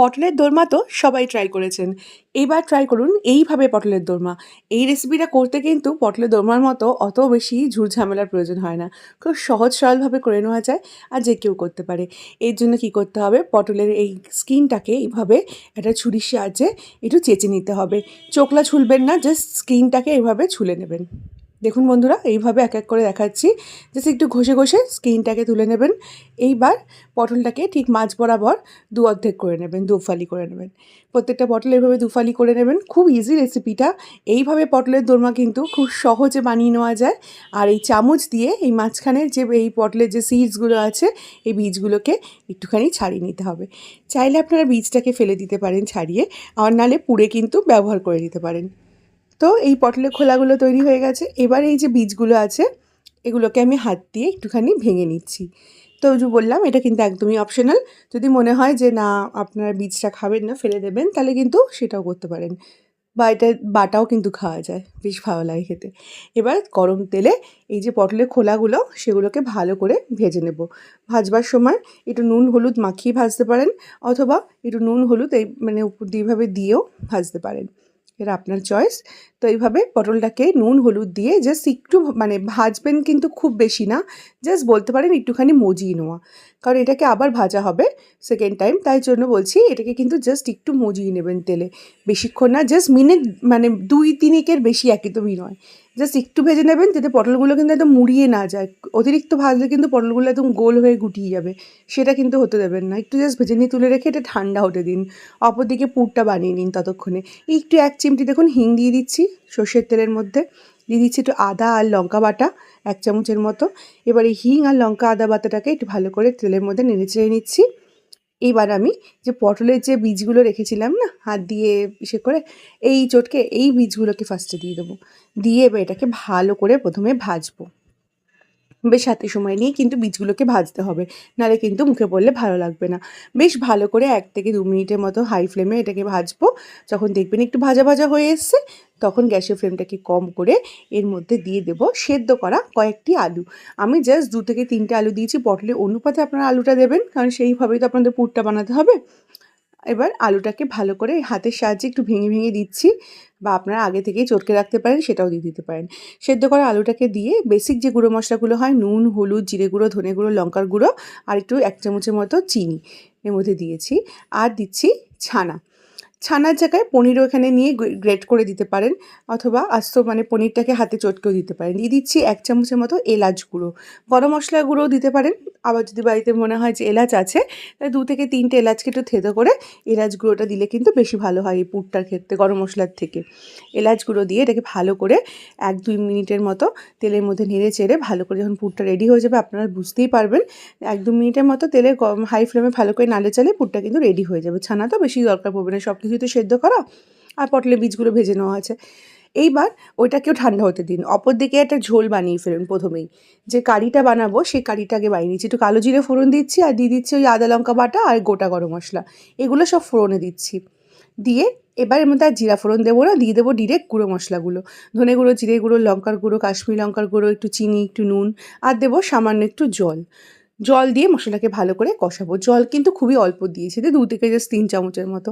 পটলের দোরমা তো সবাই ট্রাই করেছেন। এইবার ট্রাই করুন এইভাবে পটলের দোরমা। এই রেসিপিটা করতে কিন্তু পটলের দোরমার মতো অত বেশি ঝামেলার প্রয়োজন হয় না। খুব সহজ সরলভাবে করে নেওয়া যায় আর যে কেউ করতে পারে। এর জন্য কি করতে হবে, পটলের এই স্কিনটাকে এইভাবে একটা ছুরির সাহায্যে একটু চেঁচে নিতে হবে। চোখলা ছুলবেন না, জাস্ট স্কিনটাকে এইভাবে ছুলে নেবেন। দেখুন বন্ধুরা, এইভাবে এক এক করে দেখাচ্ছি। জাস্ট একটু ঘষে ঘষে স্কিনটাকে তুলে নেবেন। এইবার পটলটাকে ঠিক মাঝ বরাবর দু অর্ধেক করে নেবেন, দু ফালি করে নেবেন। প্রত্যেকটা পটল এইভাবে দু ফালি করে নেবেন। খুব ইজি রেসিপিটা। এইভাবে পটলের দোরমা কিন্তু খুব সহজে বানিয়ে নেওয়া যায়। আর এই চামচ দিয়ে এই মাঝখানের যে এই পটলের যে সিডসগুলো আছে, এই বীজগুলোকে একটুখানি ছাড়িয়ে নিতে হবে। চাইলে আপনারা বীজটাকে ফেলে দিতে পারেন ছাড়িয়ে, আর নাহলে পুড়ে কিন্তু ব্যবহার করে নিতে পারেন। তো এই পটলের খোলাগুলো তৈরি হয়ে গেছে। এবার এই যে বীজগুলো আছে, এগুলোকে আমি হাত দিয়ে একটুখানি ভেঙে নিচ্ছি। তো ওই যে বললাম, এটা কিন্তু একদমই অপশনাল। যদি মনে হয় যে না, আপনারা বীজটা খাবেন না, ফেলে দেবেন, তাহলে কিন্তু সেটাও করতে পারেন। বা এটা বাটাও কিন্তু খাওয়া যায়, বেশ ভালো লাগে খেতে। এবার গরম তেলে এই যে পটলের খোলাগুলো, সেগুলোকে ভালো করে ভেজে নেব। ভাজবার সময় একটু নুন হলুদ মাখিয়ে ভাজতে পারেন, অথবা একটু নুন হলুদ এই মানে উপর দিয়ে এইভাবে দিয়েও ভাজতে পারেন। এটা আপনার চয়েস। তো এইভাবে পটলটাকে নুন হলুদ দিয়ে জাস্ট একটু মানে ভাজবেন, কিন্তু খুব বেশি না। জাস্ট বলতে পারেন একটুখানি মজিয়ে নেওয়া, কারণ এটাকে আবার ভাজা হবে সেকেন্ড টাইম, তাই জন্য বলছি এটাকে কিন্তু জাস্ট একটু মজিয়ে নেবেন তেলে। বেশিক্ষণ না, জাস্ট মিনিট মানে 2-3 বেশি একদমই নয়। জাস্ট একটু ভেজে নেবেন, যাতে পটলগুলো কিন্তু একদম মুড়িয়ে না যায়। অতিরিক্ত ভাজলে কিন্তু পটলগুলো একদম গোল হয়ে গুটিয়ে যাবে, সেটা কিন্তু হতে দেবেন না। একটু জাস্ট ভেজে নিয়ে তুলে রেখে এটা ঠান্ডা হতে দিন। অপরদিকে পুরটা বানিয়ে নিন ততক্ষণে। একটু 1 চিমটি দেখুন হিং দিয়ে দিচ্ছি সর্ষের তেলের মধ্যে। দিয়ে দিচ্ছি একটু আদা আর লঙ্কা বাটা 1 চামচের মতো। এবার এই হিং আর লঙ্কা আদা বাটাটাকে একটু ভালো করে তেলের মধ্যে নেড়ে-চেড়ে নিচ্ছি। এইবার আমি যে পটলের যে বীজগুলো রেখেছিলাম না হাত দিয়ে ইসে করে, এই চটকে এই বীজগুলোকে ফার্স্টে দিয়ে দেবো। দিয়ে এবার এটাকে ভালো করে প্রথমে ভাজবো। বেশ হাতে সময় নিয়ে কিন্তু বীজগুলোকে ভাজতে হবে, নাহলে কিন্তু মুখে পড়লে ভালো লাগবে না। বেশ ভালো করে 1 থেকে 2 মিনিটের মতো হাই ফ্লেমে এটাকে ভাজবো। যখন দেখবেন একটু ভাজা ভাজা হয়ে এসছে, তখন গ্যাসের ফ্লেমটাকে কম করে এর মধ্যে দিয়ে দেবো সেদ্ধ করা কয়েকটি আলু। আমি জাস্ট 2 থেকে 3টে আলু দিয়েছি। পটলের অনুপাতে আপনারা আলুটা দেবেন, কারণ সেইভাবেই তো আপনাদের পুরটা বানাতে হবে। এবার আলুটাকে ভালো করে হাতের সাহায্যে একটু ভেঙে ভেঙে দিচ্ছি, বা আপনারা আগে থেকেই চটকে রাখতে পারেন, সেটাও দিয়ে দিতে পারেন। সেদ্ধ করা আলুটাকে দিয়ে বেসিক যে গুঁড়ো মশলাগুলো হয়, নুন হলুদ জিরে গুঁড়ো ধনে গুঁড়ো লঙ্কার গুঁড়ো আর একটু 1 চামচের মতো চিনি এর মধ্যে দিয়েছি। আর দিচ্ছি ছানা। ছানার জায়গায় পনিরও এখানে নিয়ে গ্রেট করে দিতে পারেন, অথবা আস্ত মানে পনিরটাকে হাতে চটকেও দিতে পারেন। দিয়ে দিচ্ছি 1 চামচের মতো এলাচ গুঁড়ো। গরম মশলার গুঁড়োও দিতে পারেন। আবার যদি বাড়িতে মনে হয় যে এলাচ আছে, তাহলে 2 থেকে 3টে এলাচকে একটু থেঁতো করে এলাচ গুঁড়োটা দিলে কিন্তু বেশি ভালো হয় এই পুরটার ক্ষেত্রে গরম মশলার থেকে। এলাচ গুঁড়ো দিয়ে এটাকে ভালো করে 1-2 মিনিটের মতো তেলের মধ্যে নেড়ে চেড়ে ভালো করে যখন পুরটা রেডি হয়ে যাবে, আপনারা বুঝতেই পারবেন 1-2 মিনিটের মতো তেলে হাই ফ্লেমে ভালো করে নাড়ে চালে পুরটা কিন্তু রেডি হয়ে যাবে। ছানা তো বেশি দরকার পড়বে না, সব কিছুই তো সেদ্ধ করা আর পটলের বীজগুলো ভেজে নেওয়া আছে। এইবার ওইটাকেও ঠান্ডা হতে দিন। অপরদিকে একটা ঝোল বানিয়ে ফেলুন প্রথমেই। যে কারিটা বানাবো সেই কারিটা আগে বানিয়ে নিচ্ছি। একটু কালো জিরে ফোড়ন দিচ্ছি, আর দিয়ে দিচ্ছি ওই আদা লঙ্কা বাটা আর গোটা গরম মশলা। এগুলো সব ফোড়নে দিচ্ছি। দিয়ে এবার এর মধ্যে আর জিরা ফোড়ন দেবো না, দিয়ে দেবো ডিরেক্ট গুঁড়ো মশলাগুলো। ধনে গুঁড়ো জিরে গুঁড়ো লঙ্কার গুঁড়ো কাশ্মীরি লঙ্কার গুঁড়ো একটু চিনি একটু নুন, আর দেবো সামান্য একটু জল। জল দিয়ে মশলাটাকে ভালো করে কষাবো। জল কিন্তু খুবই অল্প দিয়েছি, 2 থেকে জাস্ট 3 চামচের মতো।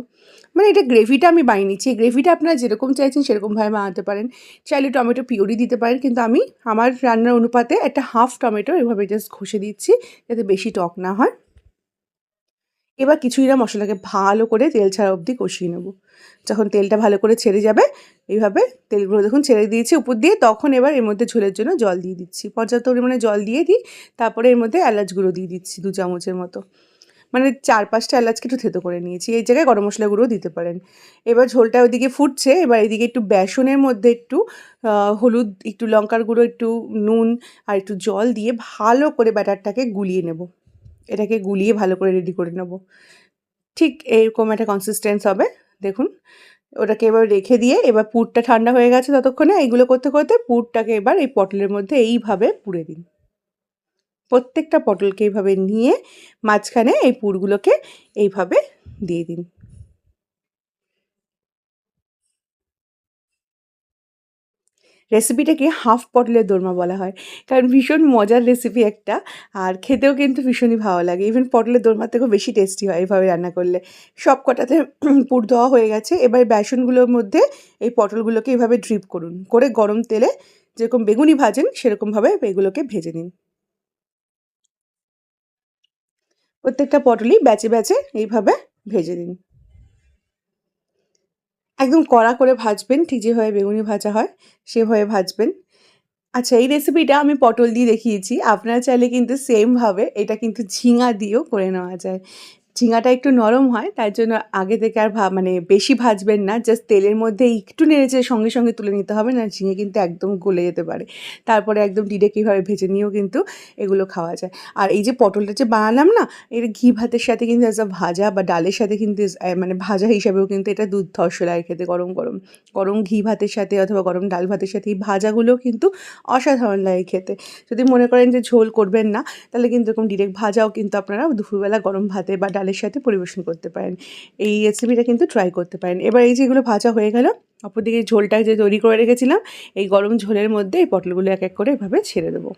মানে এটা গ্রেভিটা আমি বানিয়ে নিচ্ছি। এই গ্রেভিটা আপনারা যেরকম চাইছেন সেরকমভাবে বানাতে পারেন। চাইলে টমেটো পিউরি দিতে পারেন, কিন্তু আমি আমার রান্নার অনুপাতে একটা হাফ টমেটো এভাবে জাস্ট ঘষে দিচ্ছি, যাতে বেশি টক না হয়। এবার কিছুই না, মশলাকে ভালো করে তেল ছাড়া অবধি কষিয়ে নেব। যখন তেলটা ভালো করে ছেড়ে যাবে, এইভাবে তেলগুলো দেখুন ছেড়ে দিয়েছি উপর দিয়ে, তখন এবার এর মধ্যে ঝোলের জন্য জল দিয়ে দিচ্ছি। পর্যাপ্ত পরিমাণে জল দিয়ে দিই। তারপরে এর মধ্যে এলাচ গুঁড়ো দিয়ে দিচ্ছি 2 চামচের মতো। মানে 4-5টা এলাচকে একটু থেঁতো করে নিয়েছি। এই জায়গায় গরম মশলা গুঁড়োও দিতে পারেন। এবার ঝোলটা ওইদিকে ফুটছে। এবার এদিকে একটু বেসনের মধ্যে একটু হলুদ, একটু লঙ্কার গুঁড়ো, একটু নুন আর একটু জল দিয়ে ভালো করে ব্যাটারটাকে গুলিয়ে নেব। এটাকে গুলিয়ে ভালো করে রেডি করে নেব। ঠিক এরকম একটা কনসিস্টেন্স হবে। দেখুন, ওটাকে এবার রেখে দিয়ে এবার পুরটা ঠান্ডা হয়ে গেছে ততক্ষণে। এইগুলো করতে করতে পুরটাকে এবার এই পটলের মধ্যে এইভাবে পুরে দিন। প্রত্যেকটা পটলকে এইভাবে নিয়ে মাঝখানে এই পুরগুলোকে এইভাবে দিয়ে দিন। রেসিপিটাকে হাফ পটলের দোরমা বলা হয়। কারণ ভীষণ মজার রেসিপি একটা, আর খেতেও কিন্তু ভীষণই ভালো লাগে। ইভেন পটলের দোরমার থেকেও বেশি টেস্টি হয় এভাবে রান্না করলে। সব কটাতে পুর দেওয়া হয়ে গেছে। এবার বেসনগুলোর মধ্যে এই পটলগুলোকে এভাবে ড্রিপ করুন। করে গরম তেলে যেরকম বেগুনি ভাজেন সেরকমভাবে এগুলোকে ভেজে নিন। প্রত্যেকটা পটলই ব্যাচে, ব্যাচে এইভাবে ভেজে নিন। একদম কড়া করে ভাজবেন, ঠিক যেভাবে বেগুনি ভাজা হয় সেভাবে ভাজবেন। আচ্ছা, এই রেসিপিটা আমি পটল দিয়ে দেখিয়েছি। আপনারা চাইলে কিন্তু সেমভাবে এটা কিন্তু ঝিঙা দিয়েও করে নেওয়া যায়। ঝিঙাটা একটু নরম হয়, তাই জন্য আগে থেকে আর মানে বেশি ভাজবেন না। জাস্ট তেলের মধ্যে একটু নেড়েচেড়ে সঙ্গে, সঙ্গে তুলে নিতে হবে না, ঝিঙে কিন্তু একদম গলে যেতে পারে। তারপরে একদম ডিরেক্টলিভাবে ভেজে নিয়েও কিন্তু এগুলো খাওয়া যায়। আর এই যে পটলটা যে বানালাম না, এটা ঘি ভাতের সাথে কিন্তু অ্যাজ আ ভাজা বা ডালের সাথে কিন্তু মানে ভাজা হিসাবেও কিন্তু এটা দুর্ধর্ষ লাগে খেতে গরম, গরম। গরম ঘি ভাতের সাথে অথবা গরম ডাল ভাতের সাথে এই ভাজাগুলোও কিন্তু অসাধারণ লাগে খেতে। যদি মনে করেন যে ঝোল করবেন না, তাহলে কিন্তু এরকম ডিরেক্ট ভাজাও কিন্তু আপনারা দুপুরবেলা গরম ভাতে বা ডালের সাথে পরিবেশন করতে পারেন। এই রেসিপিটা কিন্তু ট্রাই করতে পারেন। এবার এই যে এগুলো ভাজা হয়ে গেল, অপরদিকে ঝোলটা যে তৈরি করে রেখেছিলাম, এই গরম ঝোলের মধ্যে এই পটলগুলো এক, এক করে এভাবে ছেড়ে দেবো।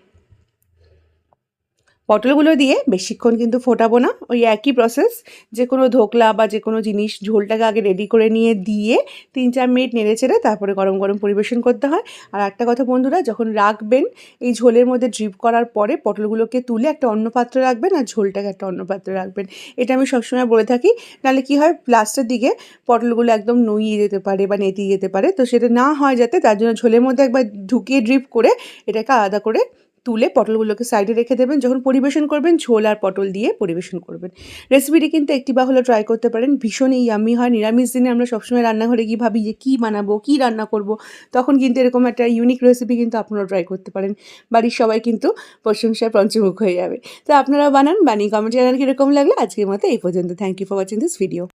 পটলগুলো দিয়ে বেশিক্ষণ কিন্তু ফোটাবো না, ওই একই প্রসেস। যে কোনো ধোকলা বা যে কোনো জিনিস ঝোলটাকে আগে রেডি করে নিয়ে দিয়ে ৩-৪ মিনিট নেড়েচেড়ে তারপরে গরম, গরম পরিবেশন করতে হয়। আর একটা কথা বন্ধুরা, যখন রাখবেন এই ঝোলের মধ্যে ড্রিপ করার পরে পটলগুলোকে তুলে একটা অন্য পাত্রে রাখবেন আর ঝোলটাকে একটা অন্য পাত্রে রাখবেন। এটা আমি সবসময় বলে থাকি। নাহলে কী হয়, লাস্টের দিকে পটলগুলো একদম নইয়ে যেতে পারে বা নেতিয়ে যেতে পারে। তো সেটা না হয় যাতে, তার জন্য ঝোলের মধ্যে একবার ঢুকিয়ে ড্রিপ করে এটাকে আলাদা করে তুলে পটলগুলোকে সাইডে রেখে দেবেন। যখন পরিবেশন করবেন ঝোল আর পটল দিয়ে পরিবেশন করবেন। রেসিপিটি কিন্তু একটিবার হলেও ট্রাই করতে পারেন। ভীষণই ইয়াম্মি হয়। নিরামিষ দিনে আমরা সবসময় রান্নাঘরে গিয়ে ভাবি যে কী বানাবো, কী রান্না করব। তখন কিন্তু এরকম একটা ইউনিক রেসিপি কিন্তু আপনারাও ট্রাই করতে পারেন। বাড়ির সবাই কিন্তু প্রশংসায় পঞ্চমুখ হয়ে যাবে। তো আপনারাও বানান, বানিয়ে কমেন্টে জানান কীরকম লাগলো। আজকের মতো এই পর্যন্ত। Thank you for watching this video.